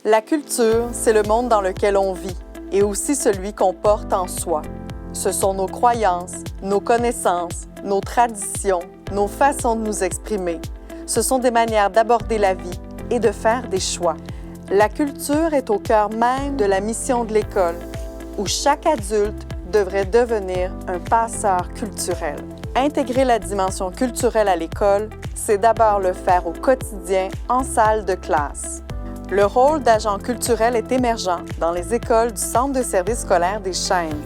La culture, c'est le monde dans lequel on vit et aussi celui qu'on porte en soi. Ce sont nos croyances, nos connaissances, nos traditions, nos façons de nous exprimer. Ce sont des manières d'aborder la vie et de faire des choix. La culture est au cœur même de la mission de l'école, où chaque adulte devrait devenir un passeur culturel. Intégrer la dimension culturelle à l'école, c'est d'abord le faire au quotidien en salle de classe. Le rôle d'agent culturel est émergent dans les écoles du Centre de services scolaires des Chênes.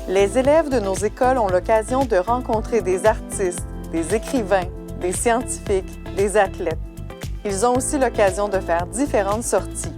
Les élèves de nos écoles ont l'occasion de rencontrer des artistes, des écrivains, des scientifiques, des athlètes. Ils ont aussi l'occasion de faire différentes sorties.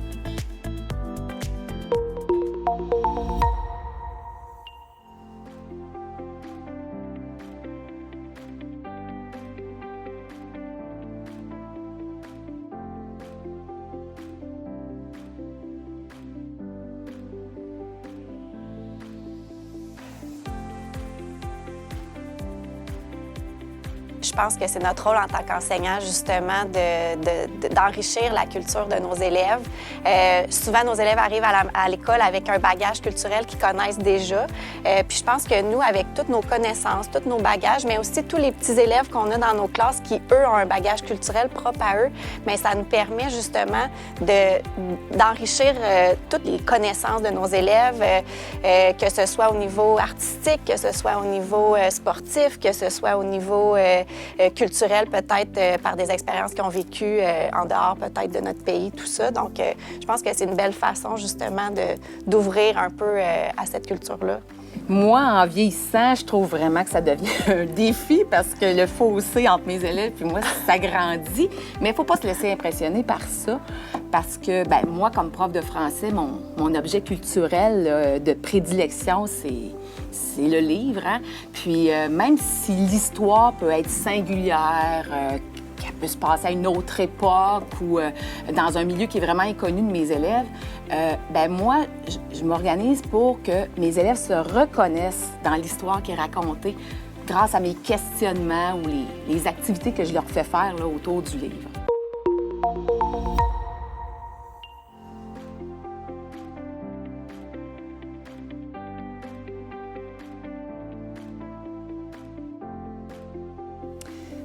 Je pense que c'est notre rôle en tant qu'enseignant, justement, d'enrichir la culture de nos élèves. Souvent, nos élèves arrivent à l'école avec un bagage culturel qu'ils connaissent déjà. Puis je pense que nous, avec toutes nos connaissances, tous nos bagages, mais aussi tous les petits élèves qu'on a dans nos classes qui, eux, ont un bagage culturel propre à eux, bien, ça nous permet justement d'enrichir toutes les connaissances de nos élèves, que ce soit au niveau artistique, que ce soit au niveau sportif, que ce soit au niveau culturel, peut-être par des expériences qu'ils ont vécues en dehors peut-être de notre pays, tout ça. Donc, je pense que c'est une belle façon, justement, d'ouvrir un peu à cette culture-là. Moi, en vieillissant, je trouve vraiment que ça devient un défi parce que le fossé entre mes élèves et moi s'agrandit. Mais il ne faut pas se laisser impressionner par ça parce que, bien, moi, comme prof de français, mon objet culturel de prédilection, c'est le livre. Hein? Puis même si l'histoire peut être singulière, qu'elle peut se passer à une autre époque ou dans un milieu qui est vraiment inconnu de mes élèves, ben moi, je m'organise pour que mes élèves se reconnaissent dans l'histoire qui est racontée grâce à mes questionnements ou les activités que je leur fais faire là, autour du livre.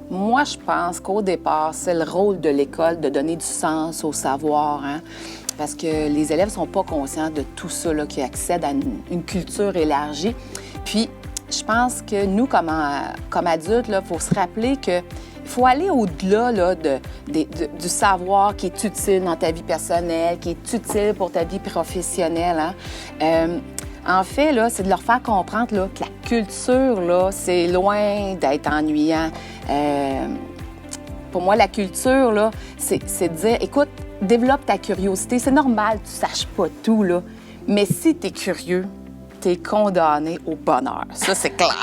Moi, je pense qu'au départ, c'est le rôle de l'école de donner du sens au savoir, hein? Parce que les élèves ne sont pas conscients de tout ça, là, qui accèdent à une culture élargie. Puis, je pense que nous, comme adultes, il faut se rappeler qu'il faut aller au-delà là, du savoir qui est utile dans ta vie personnelle, qui est utile pour ta vie professionnelle. Hein? En fait, là, c'est de leur faire comprendre là, que la culture, là, c'est loin d'être ennuyant. Pour moi, la culture, là, c'est de dire, écoute, développe ta curiosité. C'est normal, tu ne saches pas tout, là. Mais si tu es curieux, tu es condamné au bonheur. Ça, c'est clair.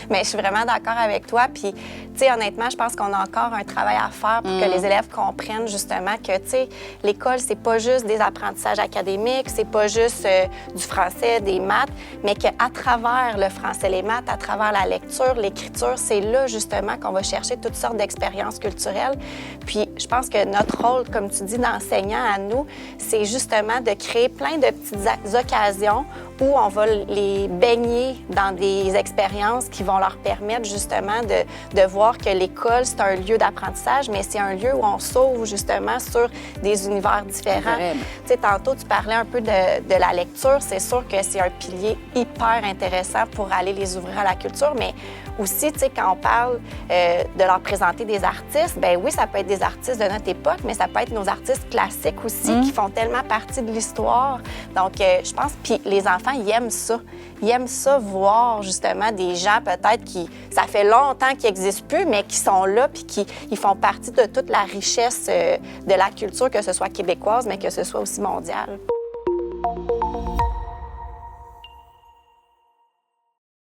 Mais je suis vraiment d'accord avec toi. Puis, tu sais, honnêtement, je pense qu'on a encore un travail à faire pour que les élèves comprennent justement que, tu sais, l'école, c'est pas juste des apprentissages académiques, c'est pas juste du français, des maths, mais qu'à travers le français, les maths, à travers la lecture, l'écriture, c'est là, justement, qu'on va chercher toutes sortes d'expériences culturelles. Puis, je pense que notre rôle, comme tu dis, d'enseignant à nous, c'est justement de créer plein de petites occasions où on va les baigner dans des expériences qui vont leur permettre justement de voir que l'école, c'est un lieu d'apprentissage, mais c'est un lieu où on s'ouvre justement sur des univers différents. Tu sais, tantôt, tu parlais un peu de la lecture. C'est sûr que c'est un pilier hyper intéressant pour aller les ouvrir à la culture, mais aussi, tu sais, quand on parle de leur présenter des artistes, bien oui, ça peut être des artistes de notre époque, mais ça peut être nos artistes classiques aussi qui font tellement partie de l'histoire. Donc, je pense, puis les enfants, ils aiment ça. Ils aiment ça, voir justement des gens peut-être qui, ça fait longtemps qu'ils n'existent plus, mais qui sont là puis qui ils font partie de toute la richesse de la culture, que ce soit québécoise, mais que ce soit aussi mondiale.